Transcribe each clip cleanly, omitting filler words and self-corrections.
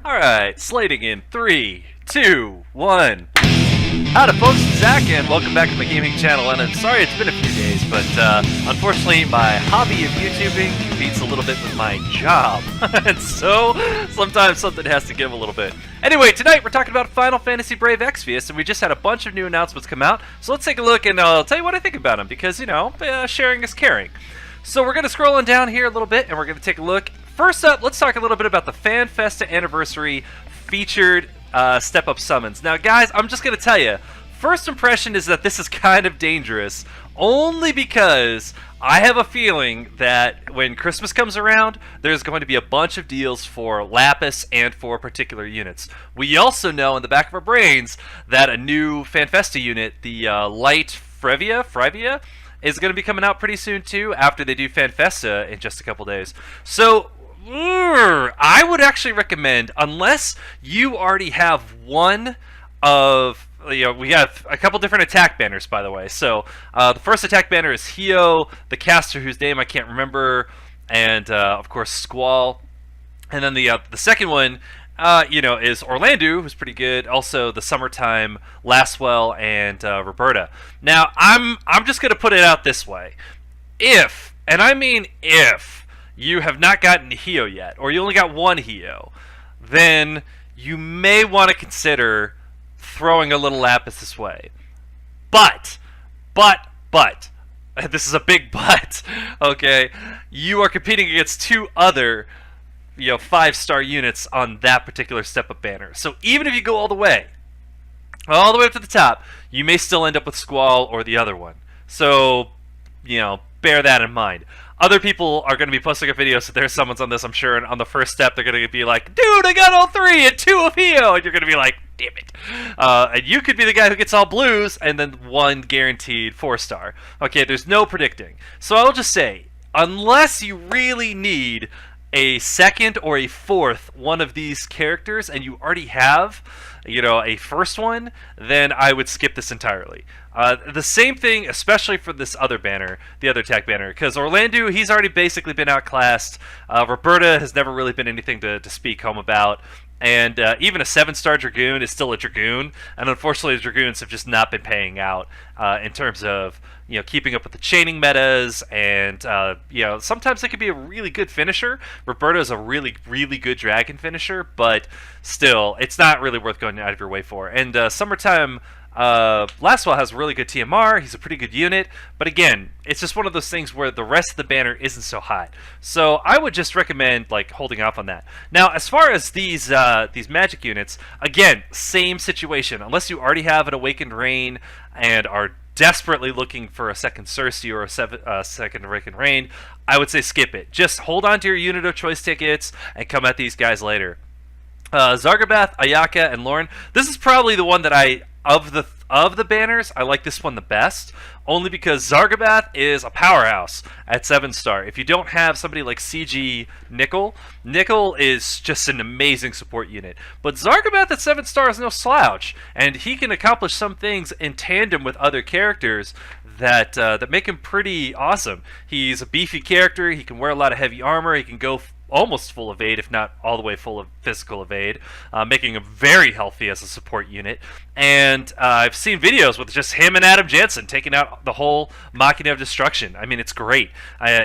Alright, slating in 3, 2, 1. Howdy folks, it's Zach, and welcome back to my gaming channel. And I'm sorry it's been a few days, but unfortunately my hobby of YouTubing competes a little bit with my job. And so, sometimes something has to give a little bit. Anyway, tonight we're talking about Final Fantasy Brave Exvius, and we just had a bunch of new announcements come out. So let's take a look, and I'll tell you what I think about them, because, you know, sharing is caring. So we're going to scroll on down here a little bit, and we're going to take a look. First up, let's talk a little bit about the Fan Festa Anniversary featured step-up summons. Now, guys, I'm just going to tell you, first impression is that this is kind of dangerous, only because I have a feeling that when Christmas comes around, there's going to be a bunch of deals for Lapis and for particular units. We also know in the back of our brains that a new Fan Festa unit, the Light Frevia, is going to be coming out pretty soon too, after they do Fan Festa in just a couple days. So I would actually recommend, unless you already have one of, you know, we have a couple different attack banners, by the way. So the first attack banner is Hio, the caster whose name I can't remember, and of course Squall. And then the second one, you know, is Orlando, who's pretty good. Also, the Summertime, Lastwell, and Roberta. Now, I'm just gonna put it out this way: if, and I mean if, you have not gotten Hio yet, or you only got one Hio, then you may want to consider throwing a little Lapis this way. But, this is a big but, okay? You are competing against two other, you know, 5-star units on that particular step-up banner. So even if you go all the way up to the top, you may still end up with Squall or the other one. So, you know, bear that in mind. Other people are going to be posting up videos if there's summons on this, I'm sure, and on the first step they're going to be like, dude, I got all 3 and 2 of Hio, and you're going to be like, damn it. And you could be the guy who gets all blues and then 1 guaranteed 4-star. Okay, there's no predicting. So I'll just say, unless you really need a second or a fourth one of these characters and you already have, you know, a first one, then I would skip this entirely. The same thing, especially for this other banner, the other attack banner, because Orlando, he's already basically been outclassed. Roberta has never really been anything to speak home about. And even a 7-star Dragoon is still a Dragoon, and unfortunately the Dragoons have just not been paying out in terms of, you know, keeping up with the chaining metas, and you know, sometimes it could be a really good finisher. Roberta is a really, really good dragon finisher, but still, it's not really worth going out of your way for. And Summertime Lastwell has really good TMR, he's a pretty good unit, but again, it's just one of those things where the rest of the banner isn't so hot. So I would just recommend like holding off on that. Now, as far as these magic units, again, same situation. Unless you already have an Awakened Rain and are desperately looking for a second Cersei or a second Awakened Rain, I would say skip it. Just hold on to your unit of choice tickets and come at these guys later. Zargabath, Ayaka, and Lauren. This is probably the one that of the banners, I like this one the best, only because Zargabath is a powerhouse at 7-star. If you don't have somebody like CG Nickel is just an amazing support unit. But Zargabath at 7-star is no slouch, and he can accomplish some things in tandem with other characters that make him pretty awesome. He's a beefy character, he can wear a lot of heavy armor, he can go almost full evade, if not all the way full of physical evade, making him very healthy as a support unit. And I've seen videos with just him and Adam Jensen taking out the whole Machina of Destruction. I mean, it's great.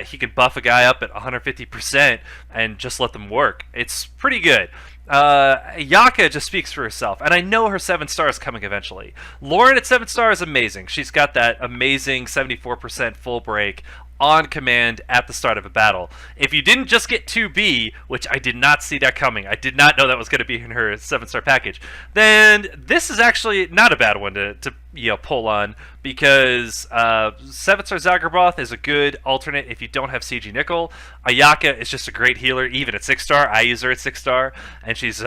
He can buff a guy up at 150% and just let them work. It's pretty good. Yaka just speaks for herself, and I know her 7-star is coming eventually. Lauren at 7-star is amazing. She's got that amazing 74% full break on command at the start of a battle. If you didn't just get 2B, which I did not see that coming, I did not know that was going to be in her 7-star package, then this is actually not a bad one to you know, pull on, because 7-star Zagrebath is a good alternate if you don't have CG Nickel. Ayaka is just a great healer, even at 6-star. I use her at 6-star, and she's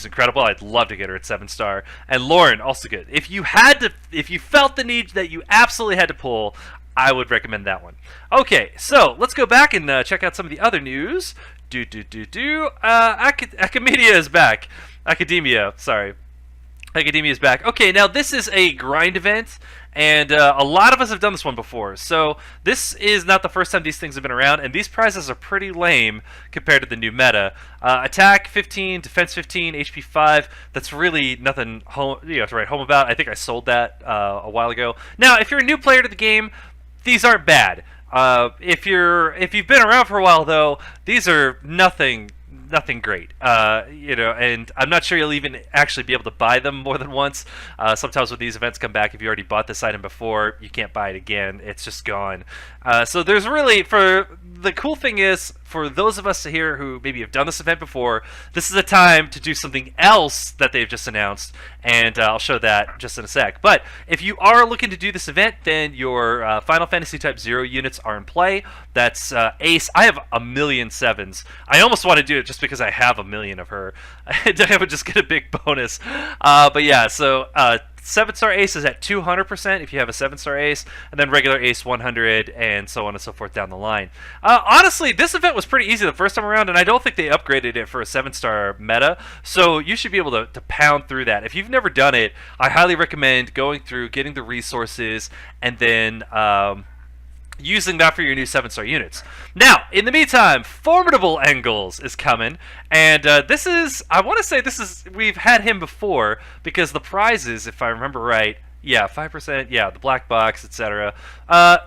incredible. I'd love to get her at 7-star. And Lauren, also good. If you felt the need that you absolutely had to pull, I would recommend that one. Okay, so let's go back and check out some of the other news. Academia is back. Academia, sorry. Academia is back. Okay, now this is a grind event, and a lot of us have done this one before. So this is not the first time these things have been around, and these prizes are pretty lame compared to the new meta. Attack 15, defense 15, HP 5. That's really nothing you have to write home about. I think I sold that a while ago. Now, if you're a new player to the game, these aren't bad. If you've been around for a while though, these are nothing great. And I'm not sure you'll even actually be able to buy them more than once. Sometimes when these events come back, if you already bought this item before, you can't buy it again. It's just gone. So there's really, the cool thing is, for those of us here who maybe have done this event before, this is a time to do something else that they've just announced, and I'll show that just in a sec. But if you are looking to do this event, then your Final Fantasy Type 0 units are in play. That's Ace. I have a million sevens. I almost want to do it just because I have a million of her. I would just get a big bonus. But yeah, so 7-star Ace is at 200% if you have a 7-star Ace, and then regular Ace 100, and so on and so forth down the line. Honestly, this event was pretty easy the first time around, and I don't think they upgraded it for a 7-star meta, so you should be able to pound through that. If you've never done it, I highly recommend going through, getting the resources, and then using that for your new 7-star units. Now, in the meantime, Formidable Engels is coming, and this is, I want to say this is, we've had him before, because the prizes, if I remember right, yeah, 5%, yeah, the black box, etc.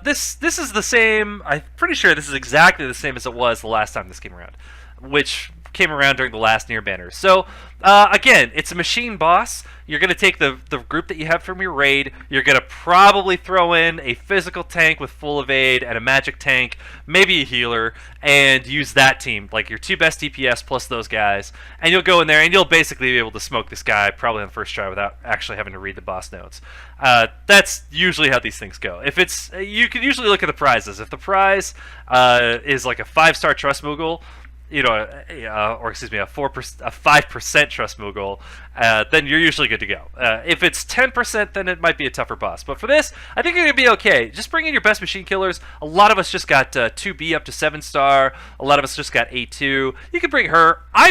This is the same, I'm pretty sure this is exactly the same as it was the last time this came around, which came around during the last near banner. So again, it's a machine boss. You're going to take the group that you have from your raid. You're going to probably throw in a physical tank with full evade and a magic tank, maybe a healer, and use that team, like your 2 best DPS plus those guys. And you'll go in there and you'll basically be able to smoke this guy probably on the first try without actually having to read the boss notes. That's usually how these things go. If it's, you can usually look at the prizes. If the prize is like a 5-star Trust Moogle, or excuse me, a 5% Trust Moogle, then you're usually good to go. If it's 10%, then it might be a tougher boss. But for this, I think you're going to be okay. Just bring in your best machine killers. A lot of us just got 2B up to 7-star. A lot of us just got A2. You can bring her. I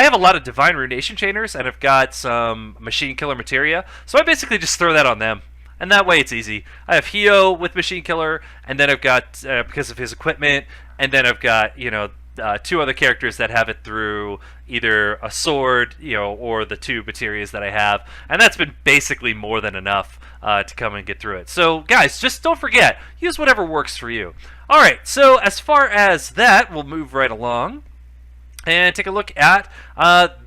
have a lot of Divine Runation Chainers, and I've got some Machine Killer Materia. So I basically just throw that on them. And that way it's easy. I have Hio with Machine Killer, and then I've got, because of his equipment, and then I've got, 2 other characters that have it through either a sword, or the 2 materias that I have, and that's been basically more than enough to come and get through it. So, guys, just don't forget, use whatever works for you. All right, so as far as that, we'll move right along and take a look at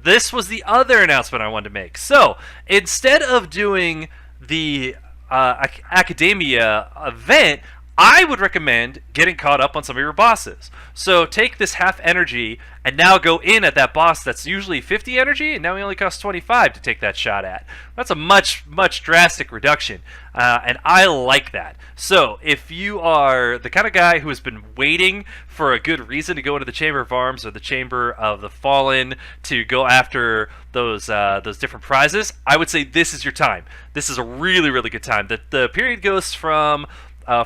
this was the other announcement I wanted to make. So, instead of doing the Academia event, I would recommend getting caught up on some of your bosses. So take this half energy and now go in at that boss that's usually 50 energy, and now he only costs 25 to take that shot at. That's a much drastic reduction, and I like that. So if you are the kind of guy who has been waiting for a good reason to go into the Chamber of Arms or the Chamber of the Fallen to go after those different prizes, I would say this is your time. This is a really good time. The period goes from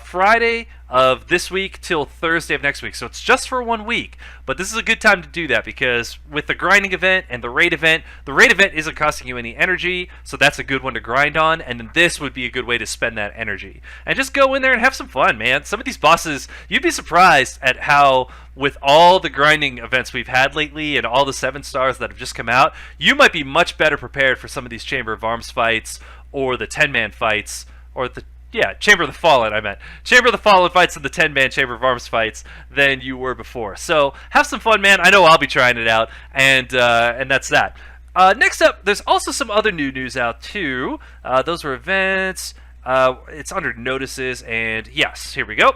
Friday of this week till Thursday of next week, so it's just for 1 week. But this is a good time to do that because with the grinding event and the raid event isn't costing you any energy, so that's a good one to grind on, and then this would be a good way to spend that energy. And just go in there and have some fun, man. Some of these bosses, you'd be surprised at how, with all the grinding events we've had lately and all the 7-stars that have just come out, you might be much better prepared for some of these Chamber of Arms fights or the 10-man fights, or Chamber of the Fallen, I meant. Chamber of the Fallen fights and the 10-man Chamber of Arms fights than you were before. So have some fun, man. I know I'll be trying it out, and that's that. Next up, there's also some other new news out, too. Those were events. It's under notices, and yes, here we go.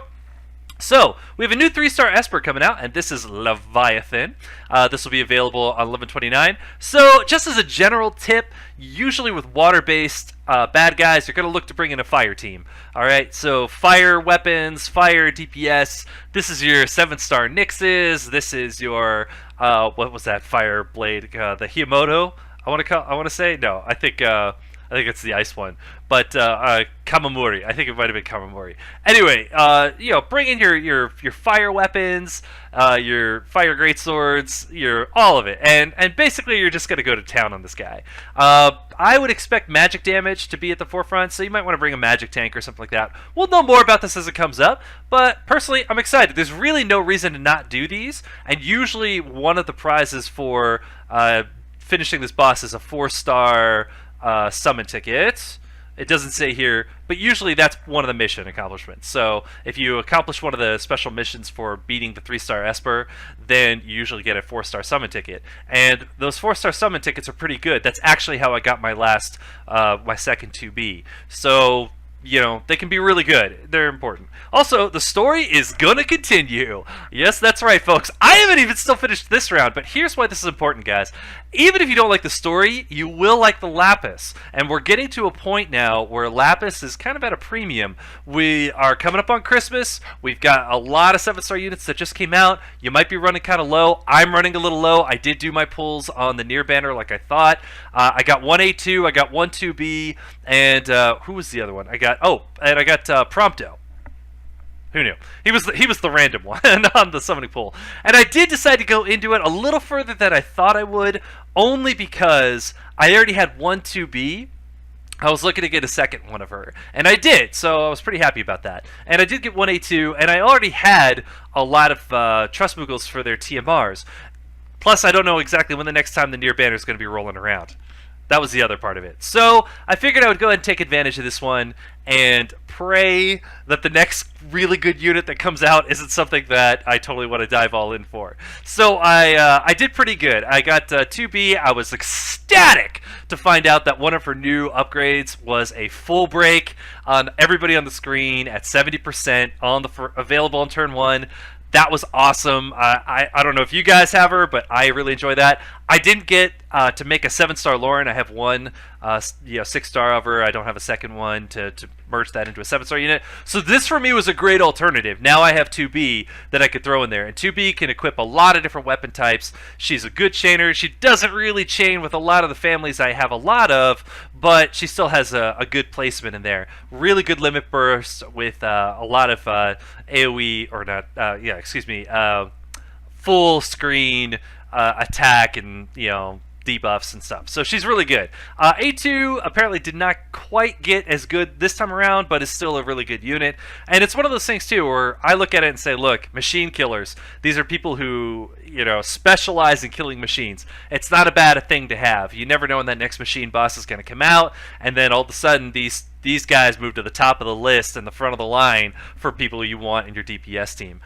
So, we have a new 3-star Esper coming out, and this is Leviathan. This will be available on 11/29. So, just as a general tip, usually with water-based bad guys, you're going to look to bring in a fire team. Alright, so fire weapons, fire DPS. This is your 7-star Nyxes. This is your, what was that fire blade? The Hiamoto, I want to say? No, I think I think it's the ice one. But Kamamori. I think it might have been Kamamori. Anyway, bring in your fire weapons, your fire greatswords, your all of it, and basically you're just gonna go to town on this guy. I would expect magic damage to be at the forefront, so you might want to bring a magic tank or something like that. We'll know more about this as it comes up, but personally, I'm excited. There's really no reason to not do these, and usually one of the prizes for finishing this boss is a 4-star summon ticket. It doesn't say here, but usually that's one of the mission accomplishments. So if you accomplish one of the special missions for beating the 3-star Esper, then you usually get a 4-star summon ticket. And those 4-star summon tickets are pretty good. That's actually how I got my last, my second 2B. So, they can be really good. They're important. Also, the story is gonna continue. Yes, that's right, folks. I haven't even still finished this round, but here's why this is important, guys. Even if you don't like the story, you will like the Lapis. And we're getting to a point now where Lapis is kind of at a premium. We are coming up on Christmas. We've got a lot of 7-star units that just came out. You might be running kind of low. I'm running a little low. I did do my pulls on the near banner like I thought. I got 1A2, I got 1-2B, and who was the other one? I got Prompto. Who knew? He was the random one on the summoning pool. And I did decide to go into it a little further than I thought I would, only because I already had 1-2B. I was looking to get a second one of her, and I did, so I was pretty happy about that. And I did get 1A2, and I already had a lot of Trust Moogles for their TMRs. Plus, I don't know exactly when the next time the near banner is going to be rolling around. That was the other part of it. So I figured I would go ahead and take advantage of this one and pray that the next really good unit that comes out isn't something that I totally want to dive all in for. So I did pretty good. I got 2B. I was ecstatic to find out that one of her new upgrades was a full break on everybody on the screen at 70% on available on turn 1. That was awesome. I don't know if you guys have her, but I really enjoy that. I didn't get to make a 7-star Lauren. I have one 6-star of her. I don't have a second one to merge that into a 7-star unit. So this for me was a great alternative. Now I have 2B that I could throw in there. And 2B can equip a lot of different weapon types. She's a good chainer. She doesn't really chain with a lot of the families I have a lot of, but she still has a good placement in there. Really good limit burst with a lot of AoE, or not, full screen attack and, debuffs and stuff. So she's really good. A2 apparently did not quite get as good this time around, but is still a really good unit. And it's one of those things too where I look at it and say, look, machine killers, these are people who, specialize in killing machines. It's not a bad thing to have. You never know when that next machine boss is going to come out, and then all of a sudden these guys move to the top of the list and the front of the line for people you want in your DPS team.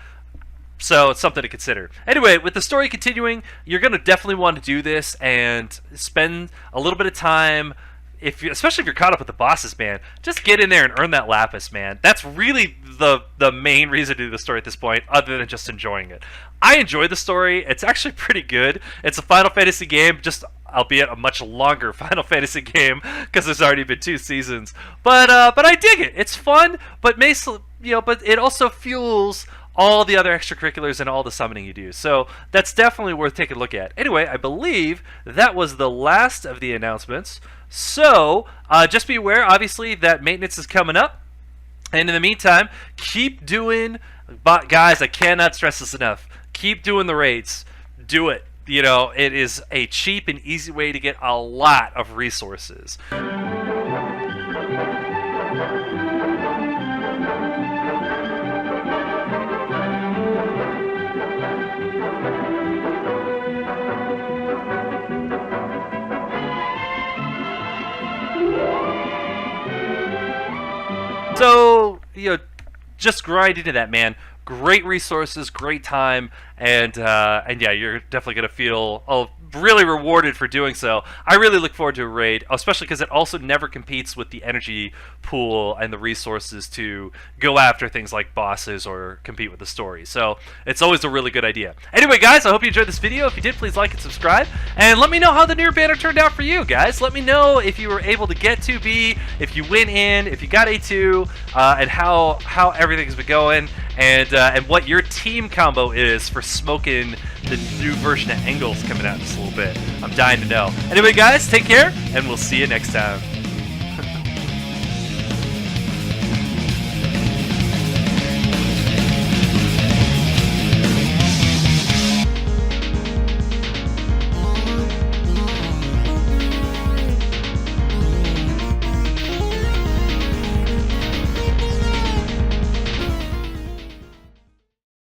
So it's something to consider. Anyway, with the story continuing, you're going to definitely want to do this and spend a little bit of time, especially if you're caught up with the bosses, man. Just get in there and earn that Lapis, man. That's really the main reason to do the story at this point, other than just enjoying it. I enjoy the story. It's actually pretty good. It's a Final Fantasy game, just albeit a much longer Final Fantasy game because there's already been 2 seasons. But I dig it. It's fun, but but it also fuels all the other extracurriculars and all the summoning you do. So that's definitely worth taking a look at. Anyway, I believe that was the last of the announcements. So just be aware, obviously, that maintenance is coming up. And in the meantime, keep doing, guys, I cannot stress this enough. Keep doing the raids. Do it. It is a cheap and easy way to get a lot of resources. So, just grind into that, man. Great resources, great time, and yeah, you're definitely going to feel really rewarded for doing so. I really look forward to a raid, especially because it also never competes with the energy pool and the resources to go after things like bosses or compete with the story. So it's always a really good idea. Anyway, guys, I hope you enjoyed this video. If you did, please like and subscribe, and let me know how the near banner turned out for you, guys. Let me know if you were able to get 2B, if you went in, if you got A2, and how everything's been going, and what your team combo is for smoking the new version of Engels coming out in just a little bit. I'm dying to know. Anyway, guys, take care, and we'll see you next time.